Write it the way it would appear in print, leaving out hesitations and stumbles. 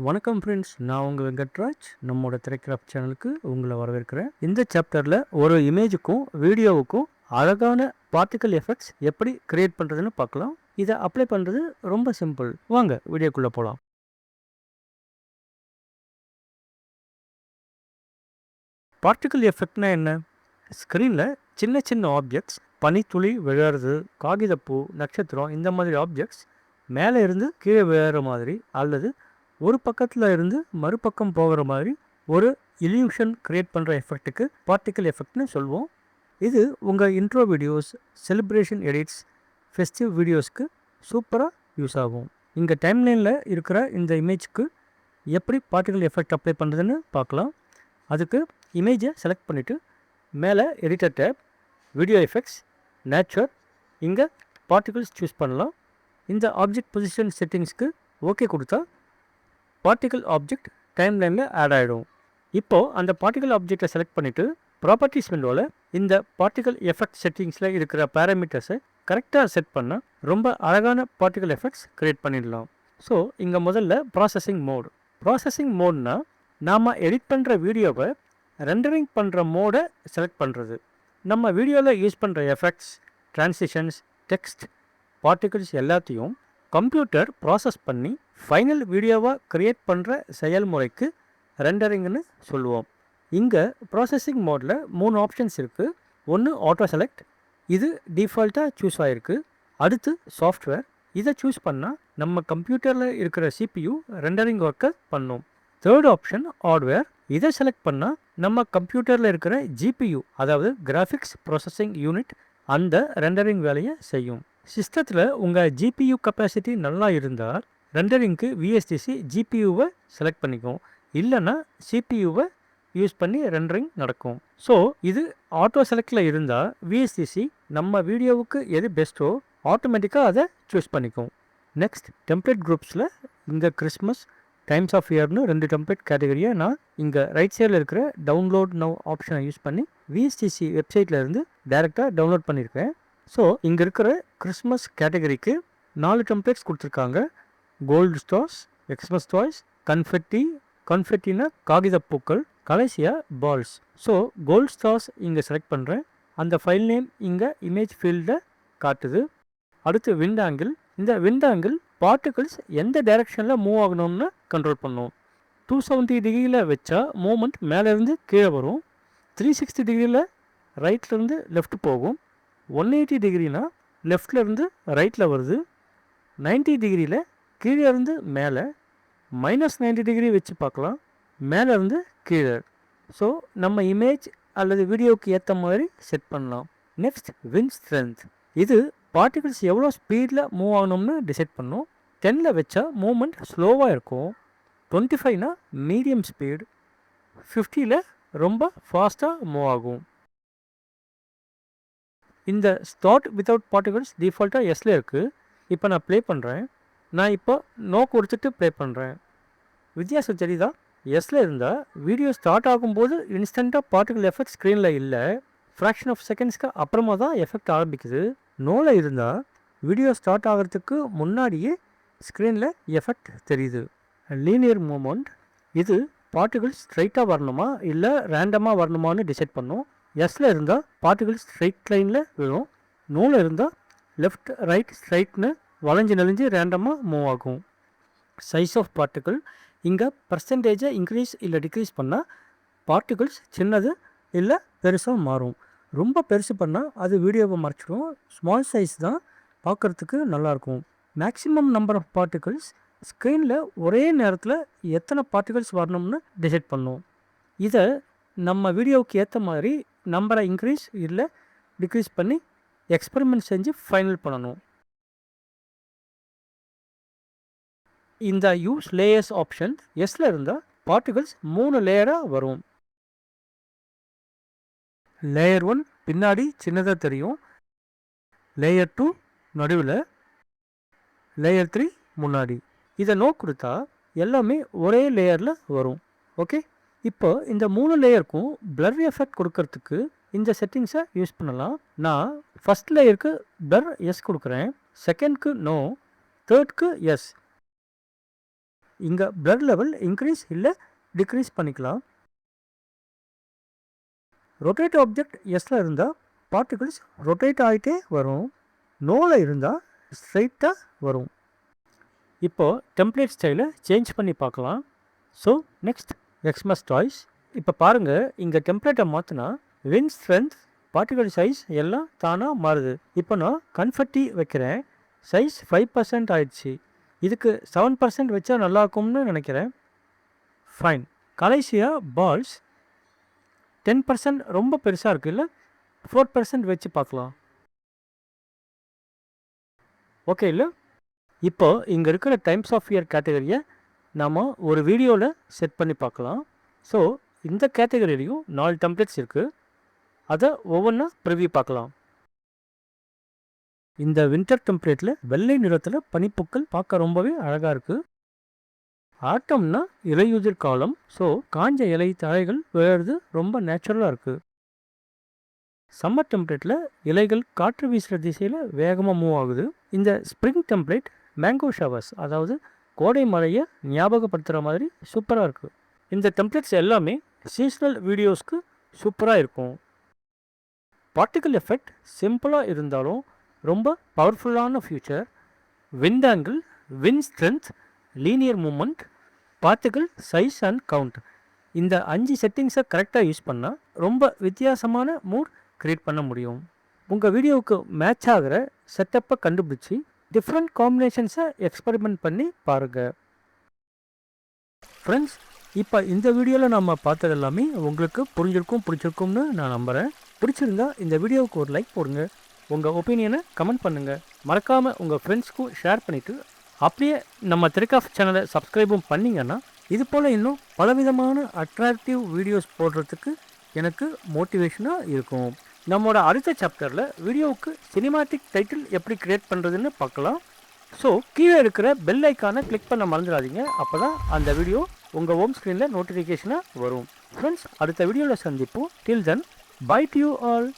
வணக்கம் ஃப்ரெண்ட்ஸ், நான் உங்கள் வெங்கட்ராஜ். நம்மளோட திரைக்ராஃப்ட் சேனலுக்கு உங்களை வரவேற்கிறேன். இந்த சாப்டரில் ஒரு இமேஜுக்கும் வீடியோவுக்கும் அழகான பார்ட்டிக்கல் எஃபெக்ட்ஸ் எப்படி கிரியேட் பண்ணுறதுன்னு பார்க்கலாம். இதை அப்ளை பண்ணுறது ரொம்ப சிம்பிள். வாங்க வீடியோக்குள்ளே போகலாம். பார்ட்டிக்கல் எஃபெக்ட்னா என்ன? ஸ்க்ரீனில் சின்ன சின்ன ஆப்ஜெக்ட்ஸ், பனித்துளி விழுறது, காகிதப்பூ, நட்சத்திரம், இந்த மாதிரி ஆப்ஜெக்ட்ஸ் மேலே இருந்து கீழே விழுற மாதிரி அல்லது ஒரு பக்கத்தில் இருந்து மறுபக்கம் போகிற மாதிரி ஒரு இல்யூஷன் க்ரியேட் பண்ணுற எஃபெக்ட்டுக்கு பார்ட்டிக்கல் எஃபெக்ட்னு சொல்லுவோம். இது உங்கள் intro videos, celebration edits, festive வீடியோஸ்க்கு சூப்பராக யூஸ் ஆகும். இங்கே டைம்லைனில் இருக்கிற இந்த இமேஜ்க்கு எப்படி பார்ட்டிக்கல் எஃபெக்ட் அப்ளை பண்ணுறதுன்னு பார்க்கலாம். அதுக்கு இமேஜை செலக்ட் பண்ணிவிட்டு மேலே editor tab, video effects, nature, இங்கே பார்ட்டிகல்ஸ் சூஸ் பண்ணலாம். இந்த ஆப்ஜெக்ட் பொசிஷன் செட்டிங்ஸ்க்கு ஓகே கொடுத்தா பார்ட்டிக்கல் ஆப்ஜெக்ட் டைம்லைனில் ஆட் ஆகிடும். இப்போது அந்த பார்ட்டிக்கல் ஆப்ஜெக்டை செலக்ட் பண்ணிவிட்டு ப்ராப்பர்ட்டிஸ் விண்டோவில் இந்த பார்ட்டிக்கல் எஃபெக்ட் செட்டிங்ஸில் இருக்கிற பேராமீட்டர்ஸை கரெக்டாக செட் பண்ணால் ரொம்ப அழகான பார்ட்டிக்கல் எஃபெக்ட்ஸ் க்ரியேட் பண்ணிடலாம். ஸோ இங்கே முதல்ல ப்ராசஸிங் மோட்னா நாம் எடிட் பண்ணுற வீடியோவை ரெண்டரிங் பண்ணுற மோடை செலக்ட் பண்ணுறது. நம்ம வீடியோவில் யூஸ் பண்ணுற எஃபெக்ட்ஸ், டிரான்சிஷன்ஸ், டெக்ஸ்ட், பார்ட்டிகல்ஸ் எல்லாத்தையும் கம்ப்யூட்டர் ப்ராசஸ் பண்ணி ஃபைனல் வீடியோவாக க்ரியேட் பண்ணுற செயல்முறைக்கு ரெண்டரிங்னு சொல்லுவோம். இங்கே ப்ராசஸிங் மோடில் 3 ஆப்ஷன்ஸ் இருக்குது. ஒன்று ஆட்டோ செலக்ட், இது டிஃபால்ட்டாக சூஸ் ஆகிருக்கு. அடுத்து சாஃப்ட்வேர், இதை சூஸ் பண்ணால் நம்ம கம்ப்யூட்டரில் இருக்கிற CPU ரெண்டரிங் ஒர்க்கை பண்ணும். தேர்ட் ஆப்ஷன் ஹார்ட்வேர், இதை செலக்ட் பண்ணால் நம்ம கம்ப்யூட்டரில் இருக்கிற GPU, அதாவது கிராஃபிக்ஸ் ப்ராசஸிங் யூனிட், அந்த ரெண்டரிங் வேலையை செய்யும். சிஸ்டத்தில் உங்கள் GPU கெப்பாசிட்டி நல்லா இருந்தால் ரெண்டரிங்க்கு VSTC GPUவை செலக்ட் பண்ணிக்கும், இல்லைன்னா CPUவை யூஸ் பண்ணி ரெண்டரிங் நடக்கும். ஸோ இது ஆட்டோ செலக்டில் இருந்தால் VSTC நம்ம வீடியோவுக்கு எது பெஸ்ட்டோ ஆட்டோமேட்டிக்காக அதை சூஸ் பண்ணிக்கும். நெக்ஸ்ட் டெம்ப்ளேட் குரூப்ஸில் இங்கே கிறிஸ்மஸ், டைம்ஸ் ஆஃப் இயர்னு 2 டெம்ப்ளேட் கேட்டகரியை நான் இங்கே ரைட் சைடில் இருக்கிற டவுன்லோட் நவ் ஆப்ஷனை யூஸ் பண்ணி VSTC வெப்சைட்டில் இருந்து டைரெக்டாக டவுன்லோட் பண்ணியிருக்கேன். ஸோ இங்கே இருக்கிற கிறிஸ்மஸ் கேட்டகரிக்கு 4 டெம்ப்ளேட்ஸ் கொடுத்துருக்காங்க. கோல்டு ஸ்டார்ஸ், எக்ஸ்மஸ் டாய்ஸ், கன்ஃபெட்டினா காகிதப்பூக்கள், கடைசியாக பால்ஸ். ஸோ கோல்டு ஸ்டார்ஸ் இங்கே செலக்ட் பண்ணுறேன். அந்த ஃபைல் நேம் இங்கே இமேஜ் ஃபீல்டை காட்டுது. அடுத்து விண்ட் ஆங்கிள், இந்த விண்ட் ஆங்கிள் பார்ட்டிகல்ஸ் எந்த டைரெக்ஷனில் மூவ் ஆகணும்னு கண்ட்ரோல் பண்ணும். 270 டிகிரியில் வச்சா மூமெண்ட் மேலேருந்து கீழே வரும். 360 டிகிரியில் ரைட்லேருந்து லெஃப்ட் போகும். 180 டிகிரினா லெஃப்ட்லேருந்து ரைட்டில் வருது. 90 டிகிரியில் கீழே இருந்து மேலே, -90 டிகிரி வச்சு பார்க்கலாம், மேலே இருந்து கீழே. ஸோ நம்ம இமேஜ் அல்லது வீடியோவுக்கு ஏற்ற மாதிரி செட் பண்ணலாம். நெக்ஸ்ட் விண்ட் ஸ்ட்ரென்த், இது பார்ட்டிகல்ஸ் எவ்வளோ ஸ்பீடில் மூவ் ஆகணும்னு டிசைட் பண்ணும். 10ல் வச்சா மூமெண்ட் ஸ்லோவாக இருக்கும். 25னா மீடியம் ஸ்பீட், 50ல் ரொம்ப ஃபாஸ்ட்டாக மூவ் ஆகும். இந்த ஸ்டார்ட் வித்தவுட் பார்ட்டிகல்ஸ் டிஃபால்ட்டாக எஸ்ல இருக்குது. இப்போ நான் ப்ளே பண்ணுறேன். நான் இப்போ நோ கொடுத்துட்டு ப்ளே பண்ணுறேன். வித்தியாசம் தெரியுதா? எஸ்ல இருந்தால் வீடியோ ஸ்டார்ட் ஆகும்போது இன்ஸ்டண்ட்டாக பார்ட்டிகல் எஃபெக்ட் ஸ்க்ரீனில் இல்லை, ஃப்ராக்ஷன் ஆஃப் செகண்ட்ஸ்க்கு அப்புறமா தான் எஃபெக்ட் ஆரம்பிக்குது. நோவில் இருந்தால் வீடியோ ஸ்டார்ட் ஆகிறதுக்கு முன்னாடியே ஸ்க்ரீனில் எஃபெக்ட் தெரியுது. லீனியர் மூமெண்ட், இது பார்ட்டிகல்ஸ் ஸ்ட்ரைட்டாக வரணுமா இல்லை ரேண்டமாக வரணுமான்னு டிசைட் பண்ணும். எஸ்ல இருந்தால் பார்ட்டிகல்ஸ் ஸ்ட்ரைட் லைனில் விழும். நோவில் இருந்தால் லெஃப்ட் ரைட் ஸ்ட்ரைட்னு வளைஞ்சு நெளிஞ்சு ரேண்டமாக மூவ் ஆகும். சைஸ் ஆஃப் பார்ட்டிகல், இங்கே பர்சன்டேஜை இன்க்ரீஸ் இல்லை டிக்ரீஸ் பண்ணால் பார்ட்டிகல்ஸ் சின்னது இல்லை பெருசாக மாறும். ரொம்ப பெருசு பண்ணால் அது வீடியோவை மறைச்சிடும். ஸ்மால் சைஸ் தான் பார்க்குறதுக்கு நல்லாயிருக்கும். மேக்ஸிமம் நம்பர் ஆஃப் பார்ட்டிகல்ஸ், ஸ்க்ரீனில் ஒரே நேரத்தில் எத்தனை பார்ட்டிகல்ஸ் வரணும்னு டிசைட் பண்ணும். இதை நம்ம வீடியோவுக்கு ஏற்ற மாதிரி நம்பரை இன்க்ரீஸ் இல்லை டிக்ரீஸ் பண்ணி எக்ஸ்பெரிமெண்ட் செஞ்சு ஃபைனல் பண்ணணும். இந்த யூஸ் லேயர்ஸ் ஆப்ஷன் எஸ்ல இருந்தால் பார்ட்டிகல்ஸ் 3 லேயராக வரும். லேயர் 1 பின்னாடி சின்னதாக தெரியும், லேயர் 2 நடுவில், லேயர் 3 முன்னாடி. இதை நோ கொடுத்தா எல்லாமே ஒரே லேயரில் வரும். ஓகே, இப்போ இந்த 3 லேயருக்கும் பிளர் எஃபெக்ட் கொடுக்கறதுக்கு இந்த செட்டிங்ஸை யூஸ் பண்ணலாம். நான் ஃபஸ்ட் லேயருக்கு பிளர் எஸ் கொடுக்குறேன், செகண்ட்க்கு நோ, தேர்ட்க்கு எஸ். இங்கே பிளட் லெவல் இன்க்ரீஸ் இல்லை டிக்ரீஸ் பண்ணிக்கலாம். ரொட்டேட் ஆப்ஜெக்ட் எஸ்ல இருந்தால் பார்ட்டிகிள்ஸ் ரொட்டேட் ஆகிட்டே வரும். நோவில் இருந்தால் ஸ்ட்ரைட்டாக வரும். இப்போது டெம்ப்ளேட் ஸ்டைலை சேஞ்ச் பண்ணி பார்க்கலாம். So next எக்ஸ்மஸ் toys. இப்போ பாருங்கள், இங்கே டெம்ப்ளேட்டை மாற்றினா வின் ஸ்ட்ரென்த், பார்ட்டிகல் சைஸ் எல்லாம் தானாக மாறுது. இப்போ நான் கன்ஃபெட்டி வைக்கிறேன். சைஸ் 5% ஆயிடுச்சு. இதுக்கு 7% வச்சா நல்லாயிருக்கும்னு நினைக்கிறேன். ஃபைன். கடைசியாக பால்ஸ் 10% ரொம்ப பெருசாக இருக்குது, இல்லை 4% வச்சு பார்க்கலாம். ஓகே இல்லை? இப்போ இங்கே இருக்கிற டைம்ஸ் ஆஃப் இயர் கேட்டகரியை நாம் ஒரு வீடியோவில் செட் பண்ணி பார்க்கலாம். ஸோ இந்த கேட்டகரியிலையும் 4 டெம்ப்ளேட்ஸ் இருக்குது. அதை ஒவ்வொன்றா ப்ரிவ்யூ பார்க்கலாம். இந்த வின்டர் டெம்ப்ளேட்டில் வெள்ளை நிறத்தில் பனிப்புக்கள் பார்க்க ரொம்பவே அழகாக இருக்குது. ஆட்டம்னா இலையுதிர் காலம். ஸோ காஞ்ச இலை தழைகள் விழுறது ரொம்ப நேச்சுரலாக இருக்குது. சம்மர் டெம்ப்ளேட்டில் இலைகள் காற்று வீசுகிற திசையில் வேகமாக மூவ் ஆகுது. இந்த ஸ்ப்ரிங் டெம்ப்ளேட் மேங்கோ ஷவர்ஸ், அதாவது கோடை மழையை ஞாபகப்படுத்துகிற மாதிரி சூப்பராக இருக்குது. இந்த டெம்ப்ளேட்ஸ் எல்லாமே சீசனல் வீடியோஸ்க்கு சூப்பராக இருக்கும். பார்ட்டிகல் எஃபெக்ட் சிம்பிளாக இருந்தாலும் ரொம்ப பவர்ஃபுல்லான feature. Wind angle, wind strength, linear moment, particle size and count, இந்த 5 செட்டிங்ஸை கரெக்டாக யூஸ் பண்ணால் ரொம்ப வித்தியாசமான மூட் க்ரியேட் பண்ண முடியும். உங்கள் வீடியோவுக்கு மேட்ச் ஆகிற செட்டப்பை கண்டுபிடிச்சி டிஃப்ரெண்ட் காம்பினேஷன்ஸை எக்ஸ்பெரிமெண்ட் பண்ணி பாருங்கள். ஃப்ரெண்ட்ஸ், இப்போ இந்த வீடியோவில் நம்ம பார்த்தது எல்லாமே உங்களுக்கு பிடிச்சிருக்கும்னு நான் நம்புகிறேன். பிடிச்சிருந்தா இந்த வீடியோவுக்கு ஒரு லைக் போடுங்க. உங்கள் ஒப்பீனியனை கமெண்ட் பண்ணுங்கள். மறக்காமல் உங்கள் ஃப்ரெண்ட்ஸ்க்கும் ஷேர் பண்ணிவிட்டு அப்படியே நம்ம த்ரிகாஃப் சேனலை சப்ஸ்கிரைபும் பண்ணிங்கன்னா இது போல் இன்னும் பலவிதமான அட்ராக்டிவ் வீடியோஸ் போடுறதுக்கு எனக்கு மோட்டிவேஷனாக இருக்கும். நம்மளோட அடுத்த சாப்டரில் வீடியோவுக்கு சினிமாட்டிக் டைட்டில் எப்படி க்ரியேட் பண்ணுறதுன்னு பார்க்கலாம். ஸோ கீழே இருக்கிற பெல் ஐக்கானை கிளிக் பண்ண மறந்துடாதீங்க. அப்போ தான் அந்த வீடியோ உங்கள் ஹோம் ஸ்க்ரீனில் நோட்டிஃபிகேஷனாக வரும். ஃப்ரெண்ட்ஸ், அடுத்த வீடியோவில் சந்திப்போம். டில் தென், பை டு யூ ஆல்.